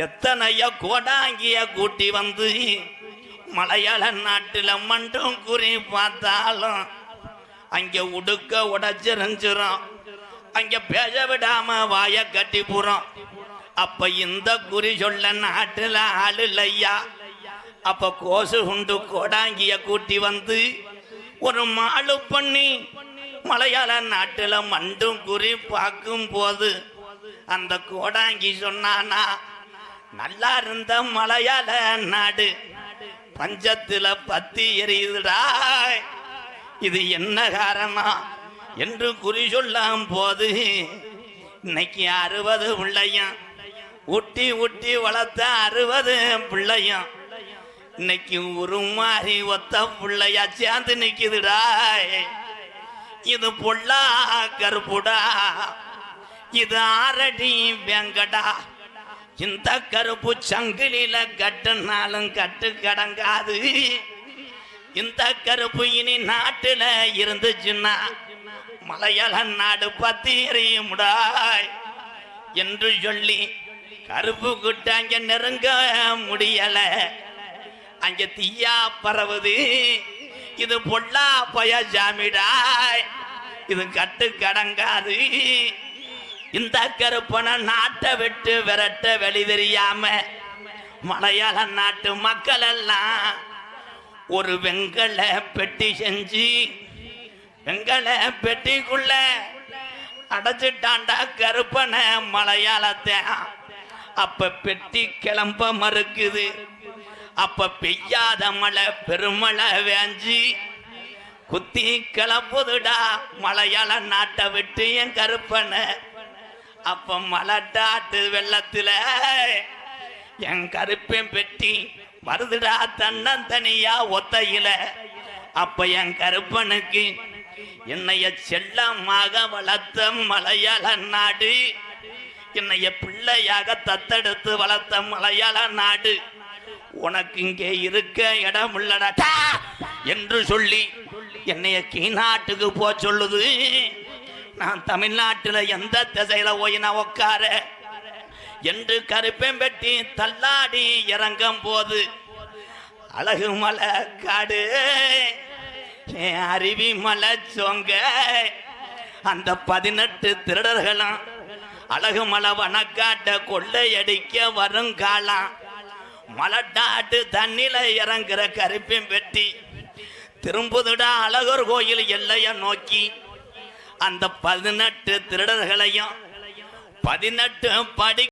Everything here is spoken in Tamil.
எத்தனையோ கோடாங்கிய கூட்டி வந்து மலையாள நாட்டுல மண்டும் குறி பார்த்தாலும் அங்க உடுக்க உடைச்சிருந்துரும், அங்க பேச விடாம வாய கட்டி போறோம். அப்ப இந்த குறி சொல்ல நாட்டுல ஆளு இல்லையா. அப்ப கோசு உண்டு கோடாங்கிய கூட்டி வந்து ஒரு மாளு பண்ணி மலையாள நாட்டுல மண்டும் குறி பார்க்கும் போது அந்த கோடாங்கி சொன்னானா, நல்லா இருந்த மலையாள நாடு பஞ்சத்துல பத்தி எரியுதுடா, இது என்ன காரணம் என்று குறி சொல்லும் போது இன்னைக்கு 60 பிள்ளையும் ஊட்டி ஊட்டி வளர்த்த 60 பிள்ளையும் இன்னைக்கு உருமாறி ஒத்த பிள்ளையா சேர்ந்து நிக்குதுடா. இது பொல்லா கருப்புடா, இது ஆரடி வெங்கடா. இந்த கருப்பு சங்கிலில கட்டுனாலும் கட்டு கடங்காது. இந்த கருப்பு இனி நாட்டுல இருந்துச்சுன்னா மலையாள நாடு பத்தி எறியும்டாய் என்று சொல்லி கருப்பு கிட்ட அங்க நெருங்க முடியல. அங்க தீயா பரவுது. இது பொல்லா பயஜாமிடாய், இது கட்டு கடங்காது. இந்த கருப்பனை நாட்டை விட்டு விரட்ட வெளி தெரியாம மலையாள நாட்டு மக்கள் எல்லாம் ஒரு வெங்கல பெட்டி செஞ்சு வெங்கல பெட்டிக்குள்ள அடைச்சிட்டாண்டா கருப்பனை மலையாளத்தை. அப்ப பெட்டி கிளம்ப மறுக்குது. அப்ப பெய்யாத மழை பெருமழை வேஞ்சி குத்தி கிளப்புதுடா மலையாள நாட்டை விட்டு என் கருப்பனை. அப்ப மலட்டாட்டு வெள்ளத்துல என் கருப்பேன் பெட்டி வருதுடா தன்னந்தனியா ஒத்தையில. அப்ப என் கருப்பனுக்கு என்னைய செல்லமாக வளர்த்த மலையாள நாடு, என்னைய பிள்ளையாக தத்தெடுத்து வளர்த்த மலையாள நாடு உனக்கு இங்கே இருக்க இடம் இல்லடா என்று சொல்லி என்னைய கீநாட்டுக்கு போ சொல்லுது. நான் தமிழ்நாட்டுல எந்த திசையில போய் நான் உட்கார என்று கருப்பேன் பெட்டி தள்ளாடி இறங்கும் போது அழகு மலை காடு அருவி மலை சொங்க அந்த 18 திருடர்களும் அழகு மலை வனக்காட்ட கொள்ளையடிக்க வருங்காலம். மலட்டாட்டு தண்ணில இறங்குற கருப்பேன் பெட்டி திரும்புதுடா அழகர் கோயில் எல்லைய நோக்கி. அந்த 18 திருடர்களையும் 18 படி